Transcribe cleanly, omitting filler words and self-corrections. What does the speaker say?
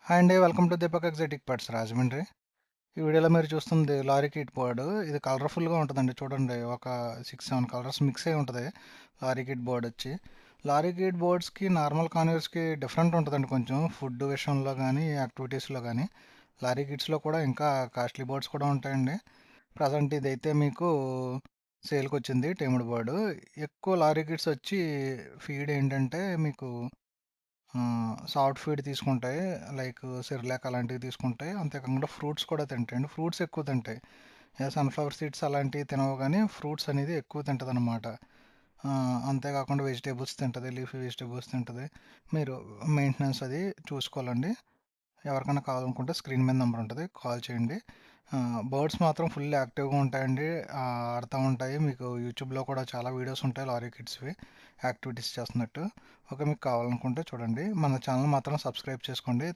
Hi అండి. Welcome to Deepak exotic pets Rajahmundry. ఈ వీడియోలో మీరు చూస్తుంది లారీ కిట్ బోర్డ్. ఇది కలర్‌ఫుల్‌గా ఉంటదండి చూడండి. ఒక 6, 7 కలర్స్ మిక్స్ అయ్యి ఉంటది. లారీ కిట్ బోర్డ్ వచ్చి. లారీ కిట్ బోర్డ్స్‌కి నార్మల్ కాన్వేస్‌కి డిఫరెంట్ ఉంటదండి కొంచెం. ఫుడ్ విషయంలో గానీ, యాక్టివిటీస్‌లో గానీ. లారీ కిట్స్‌లో కూడా ఇంకా కాస్ట్‌లీ బోర్డ్స్ కూడా ఉంటాయండి. ప్రెజెంట్ ఇదైతే మీకు సేల్‌కొచ్చింది టేమ్డ్ బోర్డ్. ఎక్కువ లారీ కిట్స్ వచ్చి ఫీడ్ ఏంటంటే మీకు సాఫ్ట్ ఫీడ్ తీసుకుంటాయి. లైక్ సెర్లాక్ అలాంటివి తీసుకుంటాయి. అంతేకాకుండా ఫ్రూట్స్ కూడా తింటాయండి. ఫ్రూట్స్ ఎక్కువ తింటాయి. సన్‌ఫ్లవర్ సీడ్స్ అలాంటివి తినవు గానీ, ఫ్రూట్స్ అనేది ఎక్కువ తింటదనమాట. అంతేకాకుండా వెజిటబుల్స్ తింటది. లీఫీ వెజిటబుల్స్ తింటది. మీరు మెయింటెనెన్స్ అది చూసుకోవాలండి. ఎవరికైనా కావాలనుకుంటే స్క్రీన్ మీద నెంబర్ ఉంటది. కాల్ చేయండి. బర్డ్స్ మాత్రం ఫుల్ యాక్టివ్‌గా ఉంటాయండి. ఆడతా ఉంటాయి. మీకు యూట్యూబ్‌లో కూడా చాలా వీడియోస్ ఉంటాయి లారీ కిడ్స్‌వి యాక్టివిటీస్ చేస్తున్నట్టు. ఓకే. మీకు కావాలనుకుంటే చూడండి. మన ఛానల్ మాత్రం సబ్స్క్రైబ్ చేసుకోండి.